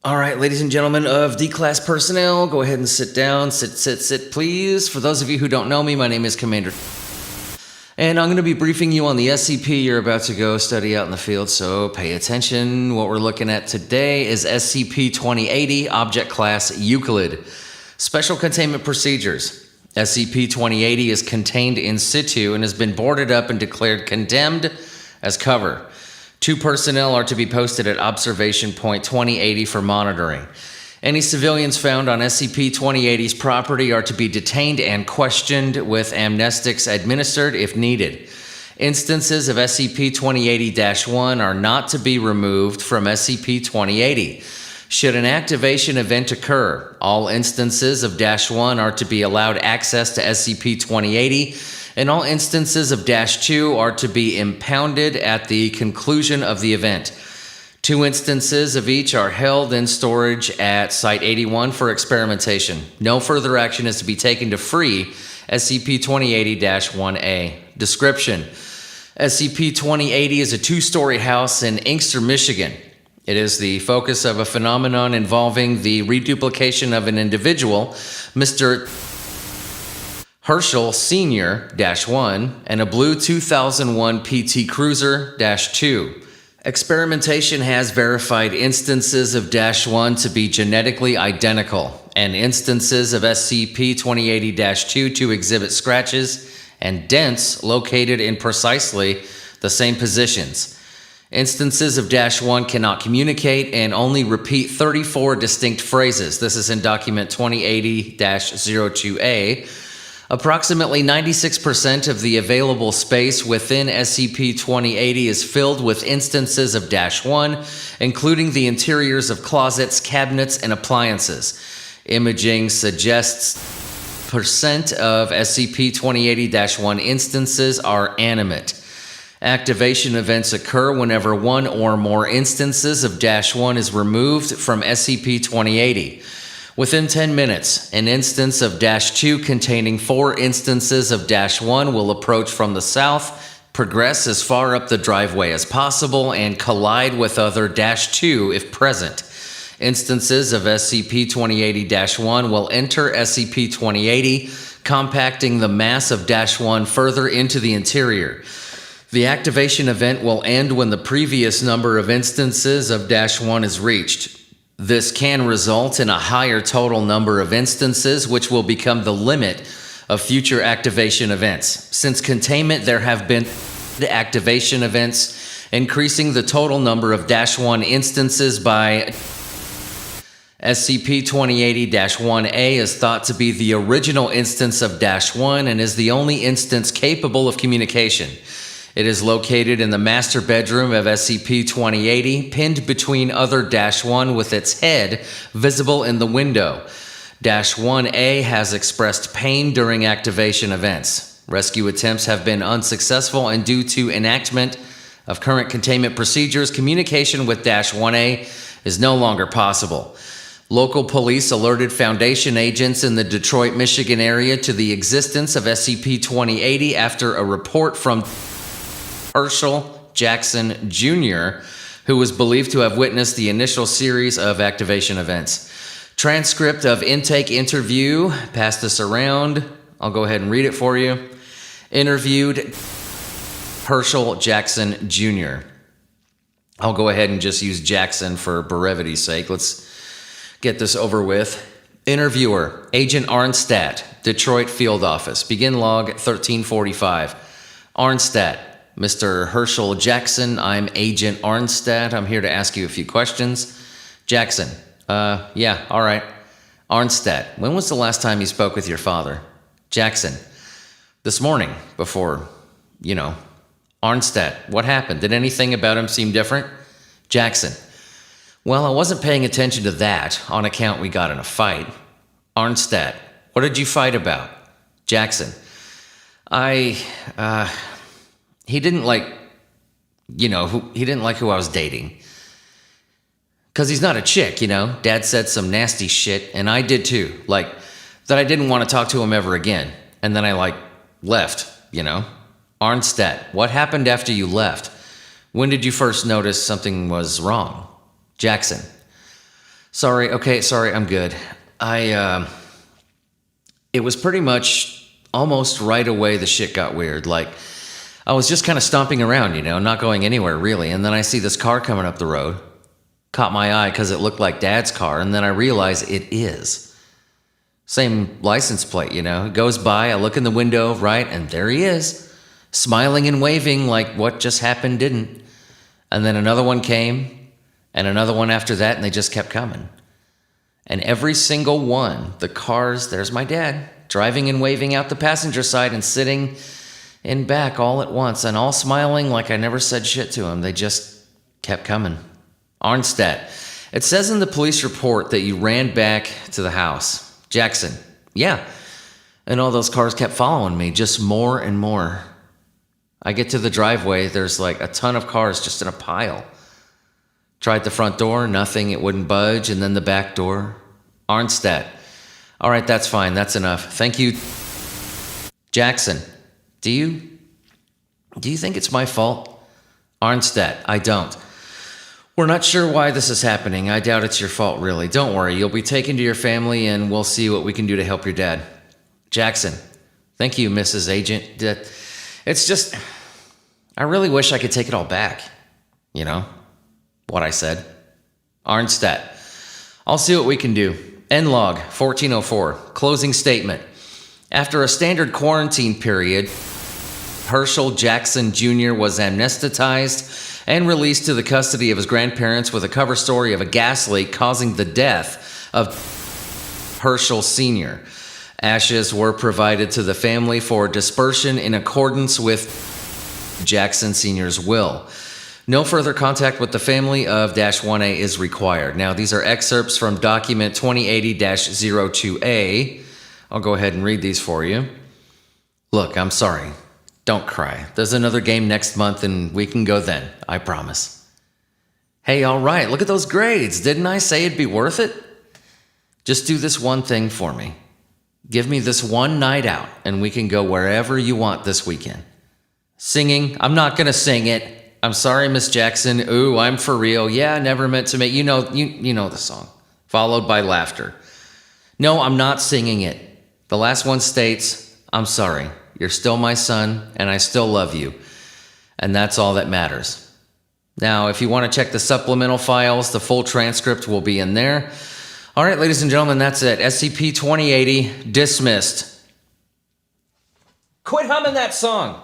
All right, ladies and gentlemen of D-Class personnel, go ahead and sit down. Sit, please. For those of you who don't know me, my name is Commander. And I'm going to be briefing you on the SCP you're about to go study out in the field, so pay attention. What we're looking at today is SCP-2080, Object Class Euclid. Special Containment Procedures. SCP-2080 is contained in situ and has been boarded up and declared condemned as cover. 2 personnel are to be posted at Observation Point 2080 for monitoring. Any civilians found on SCP-2080's property are to be detained and questioned with amnestics administered if needed. Instances of SCP-2080-1 are not to be removed from SCP-2080. Should an activation event occur, all instances of -1 are to be allowed access to SCP-2080, and all instances of -2 are to be impounded at the conclusion of the event. 2 instances of each are held in storage at Site-81 for experimentation. No further action is to be taken to free SCP-2080-1A. Description: SCP-2080 is a 2-story house in Inkster, Michigan. It is the focus of a phenomenon involving the reduplication of an individual, Mr. Herschel Sr.-1, and a blue 2001 PT Cruiser-2. Experimentation has verified instances of -1 to be genetically identical, and instances of SCP-2080-2 to exhibit scratches and dents located in precisely the same positions. Instances of -1 cannot communicate and only repeat 34 distinct phrases. This is in document 2080-02A. Approximately 96% of the available space within SCP-2080 is filled with instances of -1, including the interiors of closets, cabinets, and appliances. Imaging suggests % of SCP-2080-1 instances are animate. Activation events occur whenever 1 or more instances of -1 is removed from SCP-2080. Within 10 minutes, an instance of -2 containing 4 instances of -1 will approach from the south, progress as far up the driveway as possible, and collide with other -2 if present. Instances of SCP-2080-1 will enter SCP-2080, compacting the mass of -1 further into the interior. The activation event will end when the previous number of instances of -1 is reached. This can result in a higher total number of instances, which will become the limit of future activation events. Since containment, there have been activation events, increasing the total number of -1 instances by SCP-2080-1A is thought to be the original instance of -1 and is the only instance capable of communication. It is located in the master bedroom of SCP-2080, pinned between other -1 with its head visible in the window. -1A has expressed pain during activation events. Rescue attempts have been unsuccessful, and due to enactment of current containment procedures, communication with -1A is no longer possible. Local police alerted Foundation agents in the Detroit, Michigan area to the existence of SCP-2080 after a report from Herschel Jackson Jr., who was believed to have witnessed the initial series of activation events. Transcript of intake interview, pass this around. I'll go ahead and read it for you. Interviewed Herschel Jackson Jr. I'll go ahead and just use Jackson for brevity's sake. Let's get this over with. Interviewer, Agent Arnstadt, Detroit Field Office. Begin log 1345. Arnstadt. Mr. Herschel Jackson, I'm Agent Arnstadt. I'm here to ask you a few questions. Jackson, yeah, all right. Arnstadt, when was the last time you spoke with your father? Jackson, this morning, before, Arnstadt, what happened? Did anything about him seem different? Jackson, well, I wasn't paying attention to that on account we got in a fight. Arnstadt, what did you fight about? Jackson, he didn't like who I was dating. Because he's not a chick, Dad said some nasty shit, and I did too. That I didn't want to talk to him ever again. And then I, left, Arnstadt, what happened after you left? When did you first notice something was wrong? Jackson. Sorry, okay, sorry, I'm good. It was pretty much almost right away the shit got weird. Like, I was just kind of stomping around, not going anywhere really. And then I see this car coming up the road. Caught my eye because it looked like Dad's car. And then I realize it is. Same license plate, It goes by, I look in the window, right? And there he is, smiling and waving like what just happened didn't. And then another one came, and another one after that, and they just kept coming. And every single one, the cars, there's my dad, driving and waving out the passenger side and sitting in back all at once and all smiling like I never said shit to him. They just kept coming. Arnstedt, it says in the police report that you ran back to the house. Jackson, yeah. And all those cars kept following me, just more and more. I get to the driveway, there's like a ton of cars just in a pile. Tried the front door, nothing, it wouldn't budge, and then the back door. Arnstedt, all right, that's fine, that's enough. Thank you. Jackson, do you think it's my fault? Arnstedt, I don't. We're not sure why this is happening. I doubt it's your fault, really. Don't worry, you'll be taken to your family and we'll see what we can do to help your dad. Jackson, thank you, Mrs. Agent. It's just, I really wish I could take it all back. What I said. Arnstedt, I'll see what we can do. End log 1404, closing statement. After a standard quarantine period, Herschel Jackson Jr. was amnesticized and released to the custody of his grandparents with a cover story of a gas leak causing the death of Herschel Sr. Ashes were provided to the family for dispersion in accordance with Jackson Sr.'s will. No further contact with the family of -1A is required. Now, these are excerpts from document 2080-02A. I'll go ahead and read these for you. Look, I'm sorry. Don't cry. There's another game next month and we can go then. I promise. Hey, all right. Look at those grades. Didn't I say it'd be worth it? Just do this one thing for me. Give me this one night out and we can go wherever you want this weekend. Singing? I'm not going to sing it. I'm sorry, Miss Jackson. Ooh, I'm for real. Yeah, never meant to make... You know the song. Followed by laughter. No, I'm not singing it. The last one states, I'm sorry. You're still my son, and I still love you. And that's all that matters. Now, if you want to check the supplemental files, the full transcript will be in there. All right, ladies and gentlemen, that's it. SCP-2080, dismissed. Quit humming that song.